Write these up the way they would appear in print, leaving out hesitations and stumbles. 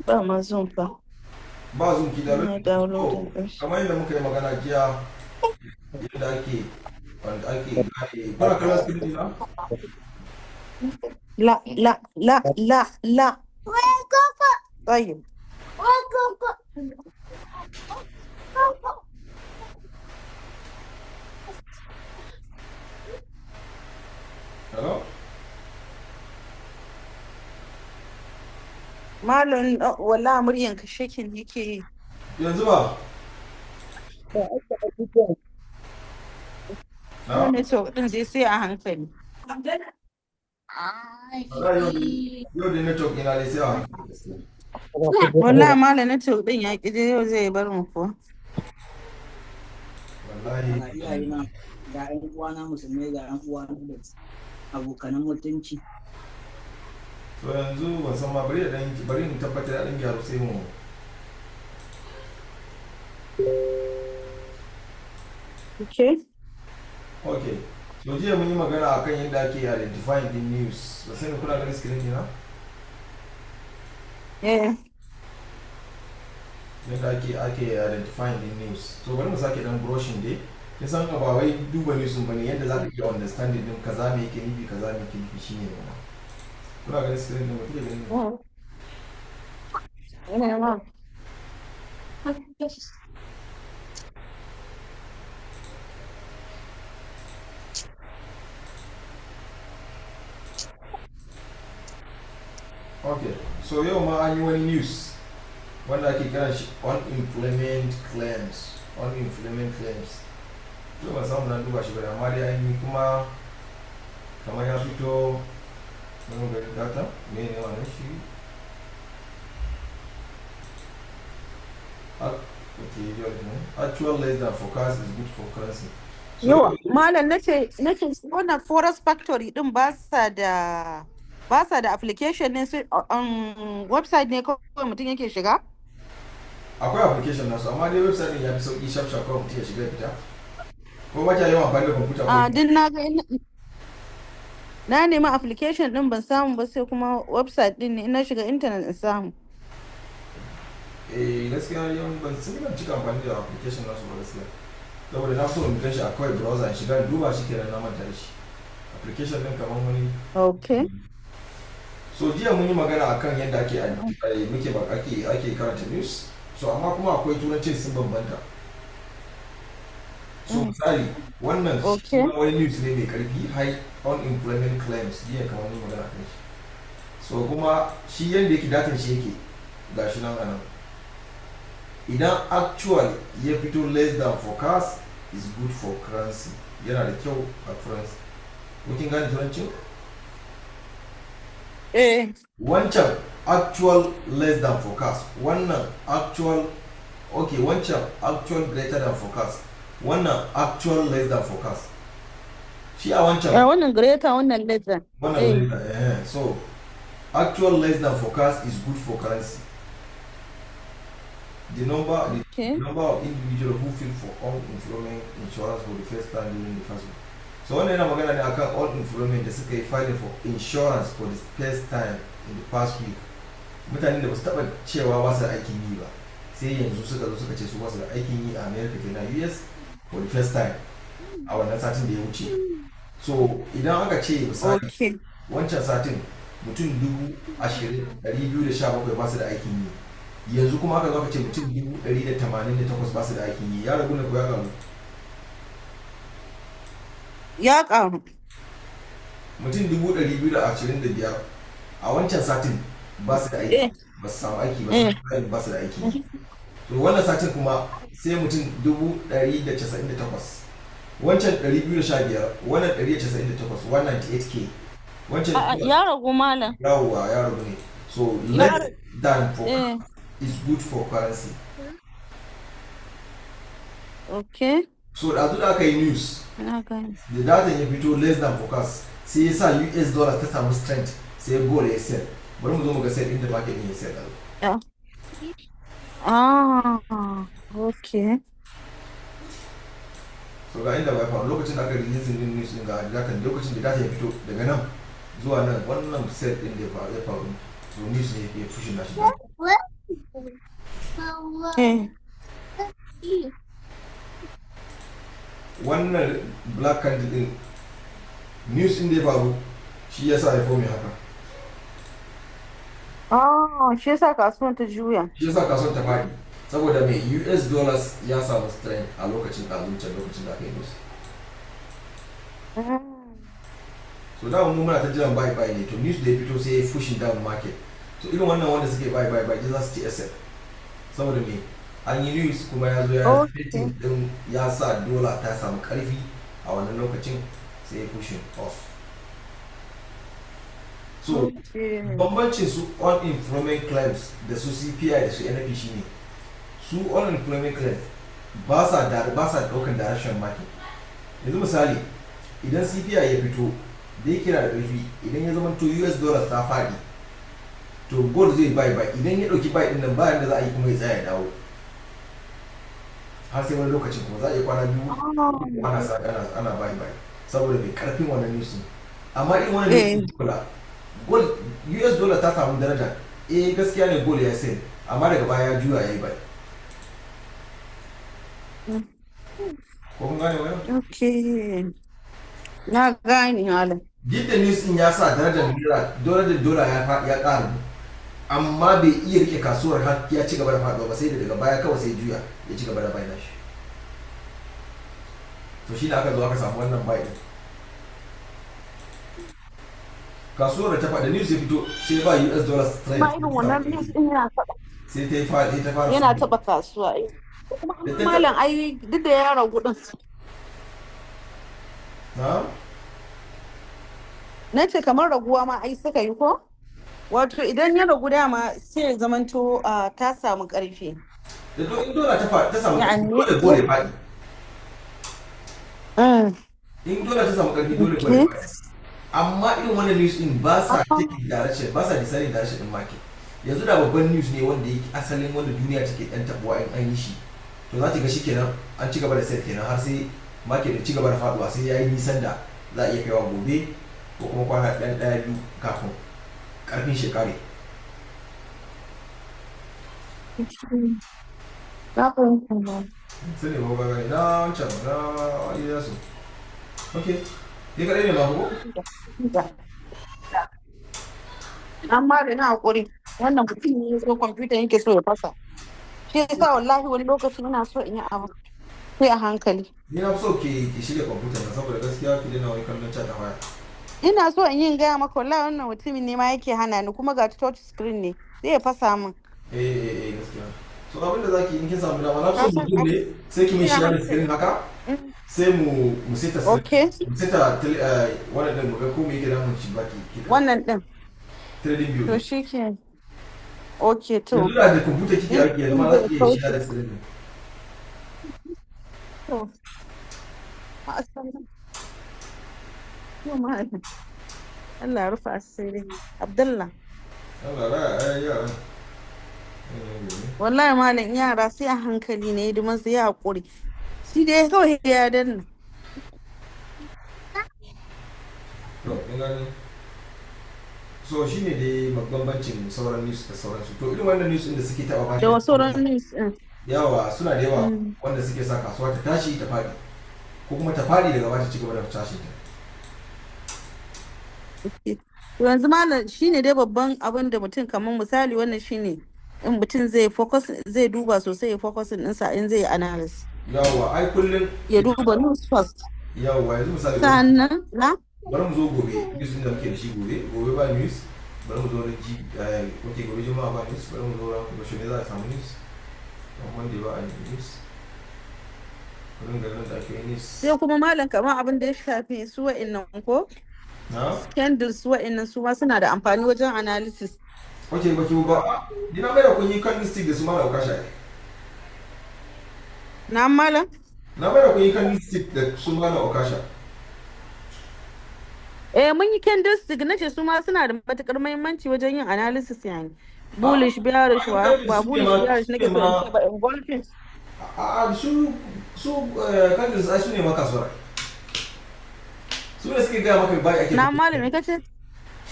Ba ma zoom fa. Ba zoom ki da Na downloading din shi. kamar yadda muka yi magana jiya yadda ake gane kuna kallon screen dina? لا لا لا لا لا. طيب. Hello? Malam wala muryan ka shakin yake yi. Yanzu ba? Na? Wani so din zai sai a hankali. Yau da network ina dai sai a hankali gaskiya. Wala malam na to din ya ki yau zai bar mu ko. Wallahi. Ga iyayena, ga 'yan uwana musulmai, ga 'yan uwana da abokanan mutunci. To yanzu ban san ma bari in tabbatar da ɗan gyaru sai mu. Okay. Okay. So jiya mun yi magana akan yadda ake identifying the news. Ba sai kuna ganin screen dina? Yeah. Yadda ake identifying the news. So bari mu sake dan brushing dai. Kin san ba wai duba news bane yadda za ka iya understanding din kaza me yake nufi kaza me yake nufi shine ne. Kuna ganin screen din ba kike ganin? Ina ma. Okay. So yau ma an yi wani news wanda ake kiran shi unemployment claims. Unemployment claims. To ban samu na duba shi ba amma dai an yi kuma kamar ya fito mun ga data me ne wannan shi actual less than forecast is good for currency. Yawa, malam nace wannan Forex Factory din ba sa da application ne su website ne kawai mutum yake shiga? Akwai application nasu amma dai website din ya fi sauki sharp kawai mutum ya shiga ya fita. Ko ba ta yawan amfani da kwamfuta ko? Din na ga na nemi application din ban samu ba sai kuma website din ne ina shiga internet in samu. Gaskiya yawan ban cika amfani da application nasu ba gaskiya. Saboda na so in gan shi a kawai browser in shiga in duba shi kenan na manta da shi. Application din kamar wani. Okay. So jiya mun yi magana akan yadda ake karanta news. So amma kuma akwai turancin sun bambanta. So misali wannan wani news ne mai karfi high unemployment claims jiya kamar mun magana kan shi. So kuma shi yadda yake datan shi yake gashi nan anan. Idan actual ya fito less than forecast is good for currency. Yana da kyau a currency. Kukin gane turancin? Wancan actual less than forecast. Wannan actual wancan actual greater than forecast. Wannan actual less than forecast. Shi a wancan. Wannan greater wannan less than. Wannan greater. So actual less than forecast is good for currency. The number of individuals who file for unemployment insurance for the first time during the first week. So wannan yana magana ne akan unemployment da suka yi filing for insurance for the first time in the past week. Mutanen da ba su taba cewa ba su da aikin yi ba sai yanzu suka zo suka ce su ba su da aikin yi a America kenan US for the first time a wannan satin da ya wuce. So idan aka ce misali wancan satin mutum 20,217 ba su da aikin yi. Yanzu kuma aka zo aka ce mutum 188 ba su da aikin yi. Ya ragu ne ko ya karu? Ya karu. Mutum 225 a wancan satin ba su da aiki, ba su samu aiki ba su da aiki. To wannan satin kuma sai mutum 198. Wancan 215, wannan 198, 198k. Wancan ya ragu malam. Ya ragu ne. So less than forecast is good for currency. Okay. So da aka yi news. Da data ya fito less than forecast sai ya sa US dollar ta samu strength sai gold ya sell. Bari mu zo mu ga sell inda market ya sell. Okay. So ga inda bai faru lokacin da aka release din news din ga data lokacin da data ya fito daga nan zuwa nan wannan sell din da ya faru so news ne yake pushing nashi down. Wannan black candle din news din da ya faru shi yasa ya fomi haka. Shi yasa kasuwan ta juya. Shi yasa kasuwan ta fadi saboda mai US dollars ya samu strength a lokacin azuncin lokacin da aka yi news. So da mu muna ta jiran buy buy ne to news da ya fito sai ya pushing down market. So irin wannan wanda suke buy za su ci asset saboda me an yi news kuma ya zo ya fitting din ya sa dola ta samu karfi a wannan lokacin sai ya pushing off. So bambancin su unemployment claims da su CPI da su NFP shine su unemployment claims ba sa daukan direction market. Yanzu misali idan CPI ya fito da yake da karfi idan ya zama to US dollars ta fadi to gold zai buy idan ya dauki buy din nan ba yanda za a yi kuma ya tsaya ya dawo har sai wani lokacin kuma za a yi kwana biyu ana buy saboda mai karfin wannan news. Amma in wannan news kula gold US dollar ta samu daraja gaskiya ne gold ya sai amma daga baya ya juya yayi buy. Ko kun gane wannan? Okay. Na gane halin. Duk da news din ya sa darajar dola ya ƙaru amma bai iya rike kasuwar har ya ci gaba da faɗuwa ba sai da daga baya kawai sai juya ya ci gaba da bayan shi. To shi ne aka zo aka samu wannan buy din. Kasuwar da ta faɗa news ya fito sai ba US dollars trade. Ma irin wannan news din yana faɗa. Sai ta fara yana taɓa kasuwa. Kuma malam ai duk da ya ragu din. Na ce kamar raguwa ma ai suka yi ko? Wato idan ya ragu dama sai ya zamanto ta samu ƙarfi. Da in dola ta samu ƙarfi dole gore faɗi. In dola ta samu ƙarfi dole gore faɗi. Amma irin wannan news din ba sa taking direction, ba sa deciding direction din market. Yanzu da babban news ne wanda yake asalin wanda duniya take ɗan tabuwa in an yi shi. To za ta ga shi kenan an ci gaba da set kenan har sai market da ci gaba da faduwa sai yayi nisan da za a iya kaiwa gobe ko kuma kwana ɗaya biyu kafin karfin shekare. Sai ne ba ga na wancan na iya su. Okay. Ni kadai ne ma ko? Amma da na hakuri wannan mutum ne ya zo kwamfuta yake so ya fasa. Shi yasa wallahi wani lokaci ina so in yi abu sai a hankali. Ni na so ki shirya kwamfuta na saboda gaskiya ki daina wani kallon chat a waya. Ina so in yi gaya maka wallahi wannan mutumin ne ma yake hana ni kuma ga touch screen ne zai ya fasa min. Gaskiya. So abin da zaki in kin samu dama na so mutum ne sai ki min share screen haka sai mu seta mu seta wannan din mu ga ko me yake da mun ci baki. Wannan din. Trading view. To shike. Okay to. Yanzu da kwamfuta kike aiki yanzu ma za ki iya share screen din. To. Allah ya rufa asiri. Abdullah. Allah ya wallahi malam yara sai a hankali ne hidiman su ya hakuri. Shi dai kawai ya danna. So shi ne dai bambancin sauran news da sauransu. To irin wannan news din da suke taɓa bashi. Da sauran news din. Yawa suna da yawa wanda suke sa kasuwa ta tashi ta faɗi ko kuma ta faɗi daga bata ci gaba da tashin ta. Yanzu malam shine dai babban abin da mutum kamar misali wannan shine in mutum zai duba sosai ya focus ɗinsa in zai analysis. Yawa ai kullum ya duba news first. Yawa yanzu misali sannan na bari mu zo gobe news din da muke da shi gobe ba news bari mu zo da gobe juma'a ba news bari mu zo ran kuma shi ne za a samu news wanda ba a news wurin garin da ake news sai kuma malam kamar abin da ya shafi su wa'annan ko candles wa'annan su ma suna da amfani wajen analysis. Okay, ba ki ba dina mai da kun yi candlestick da su ma da kasha na malam na mai da kun yi candlestick da su ma da kasha. Mun yi candlestick nace su ma suna da matukar muhimmanci wajen yin analysis yani. Bullish bearish ba bullish bearish nake so ba engulfing. Su candles ai su ne maka sura. Su ne suke gaya maka bai ake. Na malam me kace?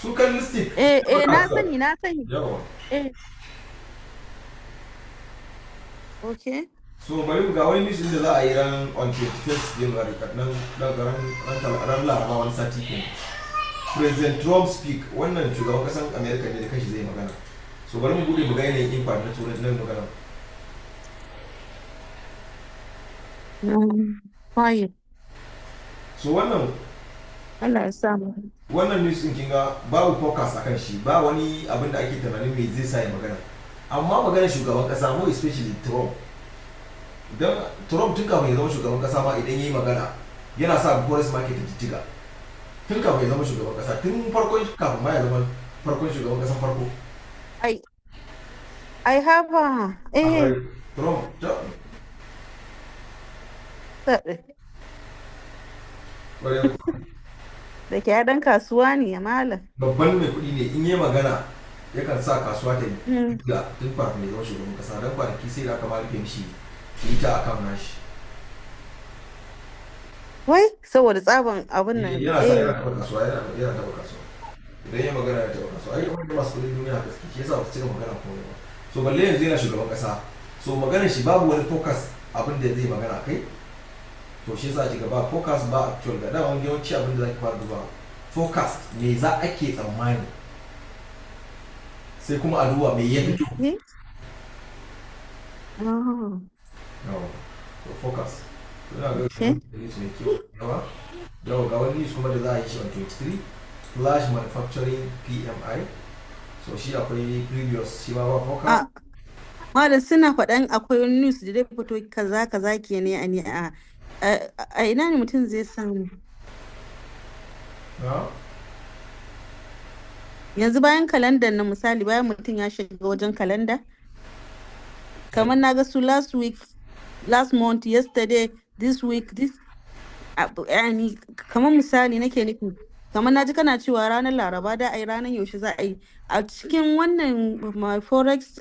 su candlestick na sani. yawa. Okay. So bari ga wani news da za a yi ran on 21st January nan ran Laraba wani sati kenan. President Trump speak, wannan shugaban kasan America ne da kashi zai magana. So bari mu bude mu ga yanayin impact na turai nan magana. Quiet. So wannan Allah ya samu. Wannan news din kinga babu focus akan shi, ba wani abin da ake tunanin me zai sa ya magana. Amma maganar shugaban kasa mu especially Trump. Don Trump tun kafin ya zama shugaban kasa ma idan yayi magana yana sa forex market ta jijjiga. Tun kafin ya zama shugaban kasa, tun farkon kafin ma ya zama farkon shugaban kasan farko. I have Trump da ke dan kasuwa ne malam. Babban mai kuɗi ne in yi magana yakan sa kasuwa ta yi ga tun kafin ya zama shugaban kasa, don kwanaki sai da aka ma rufe mishi ita a kan nashi. Wai saboda tsaban abin nan. Yana taɓa kasuwa, yana taɓa kasuwa. Idan ya magana ya taɓa kasuwa. Ai wanda masu kuɗin duniya gaske shi yasa ba su cika magana ko ba. So balle yanzu yana shugaban kasa. So maganar shi babu wani focus abin da zai magana kai. To shi yasa kika ba focus ba actual ga dama yawanci abin da zaki fara duba focus me za ake tsammani. Sai kuma a duba me ya fito. So focus. Ina ga news ne kyau yawa ga wani news kuma da za a yi shi on 23 flash manufacturing PMI. So shi akwai previous shi ma ba focus. Malam suna faɗan akwai wani news da zai fito kaza ke ne a ina ne mutum zai samu? Yanzu bayan kalandar na misali bayan mutum ya shiga wajen kalanda kamar na ga su last month, yesterday, this week, yani kamar misali nake nufi kamar na ji kana cewa ranar Laraba da ai ranar yaushe za a yi a cikin wannan forex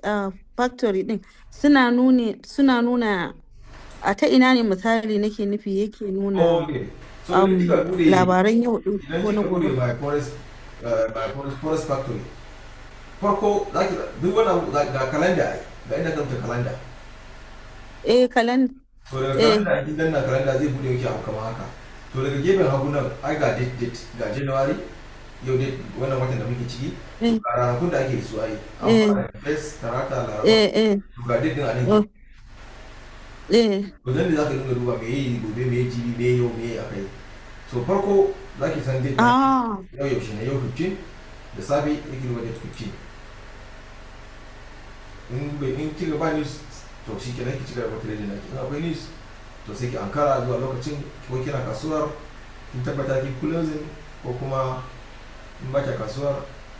factory din suna nuna a ta ina ne misali nake nufi yake nuna labaran yau din ko na gobe. Forex factory farko zaki duk wannan ga kalanda ga inda kanta kalanda kalanda to daga kalanda idan na kalanda zai bude miki abu kamar haka. To daga gefen hagu nan ai ga date ga January yau date wannan watan da muke ciki a ranakun da ake da su ai amma first Talata Laraba ga date din a nan to dan da zaka dinga duba me yayi gobe me jibi me yau me akai. So farko zaki san date yau yaushe ne yau 15 da safe yake duba date 15 in kika ba news to shi kenan ki cigaba da trading naki. In akwai news to sai ki ankara zuwa lokacin ko kina kasuwar kin tabbata ki closing ko kuma in ba ki kasuwar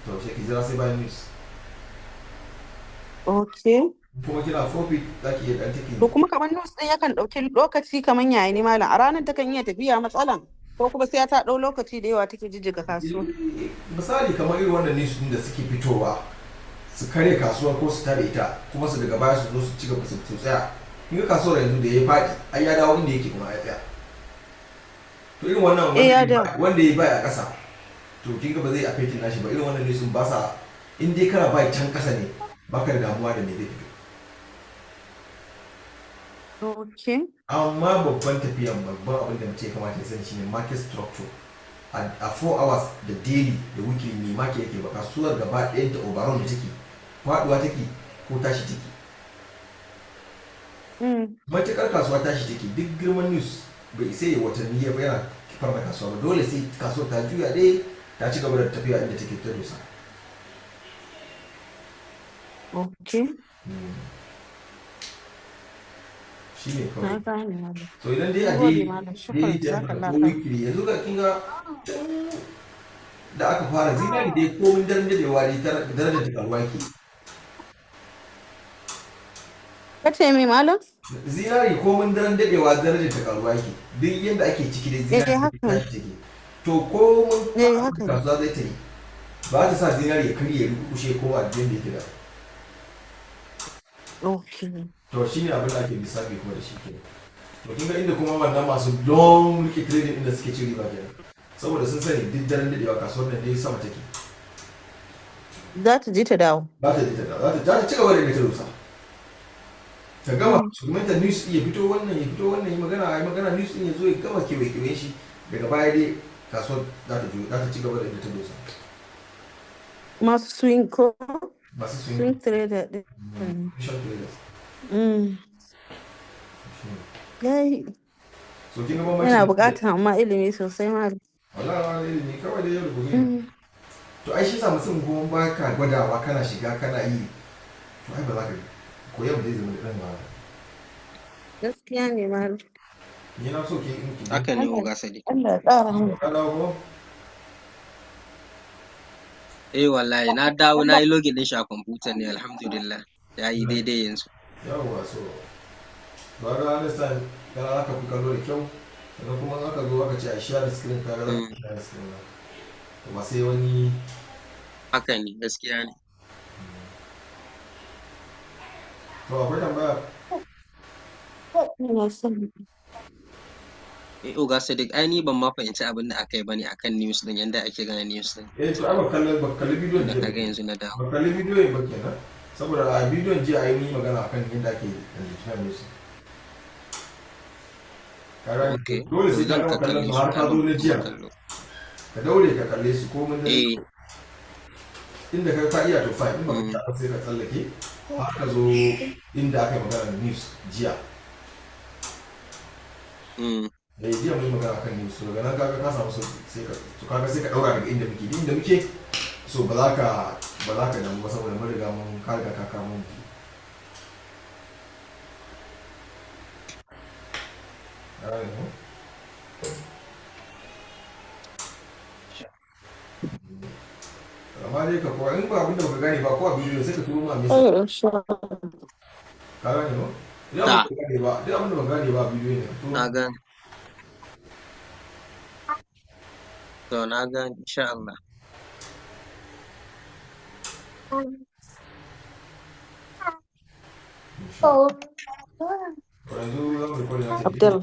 to sai ki jira sai bayan news. Okay. Kuma kina profit zaki iya dan take. To kuma kamar news din yakan dauki lokaci kamar yayi ne malam a ranar takan iya tafiya matsalan ko kuma sai ta dau lokaci da yawa take jijjiga kasuwa. Misali kamar irin wannan news din da suke fitowa su kare kasuwar ko su tare ita kuma su daga baya su zo su ci gaba su tsaya. In ga kasuwar yanzu da ya faɗi ai ya dawo inda yake kuma ya tsaya. To irin wannan wanda ya bai a ƙasa to kin ga ba zai affect nashi ba. Irin wannan ne sun ba sa in dai kana bai can ƙasa ne baka da damuwa da me zai fito. Okay. Amma babban tafiyan babban abin da mutum ya kamata ya sani shine market structure. A 4 hours da daily da weekly ne market yake ba kasuwar gaba ɗayan ta overall da take faduwa take ko tashi take. Matukar kasuwa tashi take duk girman news bai isa ya watanni ya yana kifar da kasuwa ba. Dole sai kasuwar ta juya dai ta ci gaba da tafiya inda take ta dosa. Okay. Shi ne kawai. So idan dai a daily ta ko weekly yanzu ga kinga da aka fara zinari dai komin daren dadewa dai darajar ta karuwa ke. Kace mai malam? Zinari komin daren dadewa darajar ta karuwa ke. Duk yanda ake ciki dai zinari ta take. To komin kasuwa zai ta yi ba ta sa zinari ya karye ya rukushe ko a jiyan da yake da. Okay. To shi ne abin da ake lissafi kuma da shi ke. To kin ga inda kuma wannan masu long rike trading inda suke ci riba kenan. Saboda sun sani duk daren dadewa kasuwar nan dai sama take. za ta je ta dawo. za ta je ta dawo, za ta ci gaba da ita dosa ta gama dokumenta news ya fito wannan ya fito wannan, yi magana news din ya zo ya gama kewaye shi, daga baya dai kasuwar za ta ci gaba da ita dosa. Masu swing ko masu swing trader din. Yayi. So kin ga bambanci. Yana buƙatar amma ilimi sosai ma. Wallahi ilimi kawai da yau da gobe. To ai shi sa mutum kuma ba ka gwadawa kana shiga kana yi, to ai ba za ka koyar da zai zama da ɗan ba. Gaskiya ne ma. Ni na so ke in ki. Haka ne Oga Sadiq. Allah ya ƙara mu. Wallahi na dawo na yi login din shi a kwamfuta ne, alhamdulillah ya yi daidai yanzu. Yawwa, so ba ga understand kana aka fi kallo da kyau, sannan kuma aka zo aka ce a share screen ka ga za ka share screen na, to ba sai wani. Haka ne, gaskiya ne. To akwai tambaya? Oga Sadiq, ai ni ban ma fahimci abin da aka yi bane akan news din, yanda ake gane news din. To ai ba kalli bidiyon jiya. Daga yanzu na dawo. Ba kalli bidiyon ba kenan, saboda a bidiyon jiya ai ni magana akan yadda ake da news. Okay. Dole sai ka gama kallon su har ka zo na jiya. Ka daure ka kalle su ko mun dai. Inda ka iya to fine, in ba ka sai ka tsallake har ka zo inda aka yi magana news jiya. Jiya mun yi magana kan news, so daga nan kaga ka samu sai ka daura daga inda muke, so ba za ka damu ba saboda mun riga mun ka riga ka kamo mu. Amma dai ka kowa in ba abin da baka gane ba ko a bidiyo sai ka turo ma message. Ka gane ba? Idan ba ka gane ba, duk abin da baka gane ba a bidiyo ne ka turo. Na gane. To na gane, insha Allah. Yanzu zan rikodin a cikin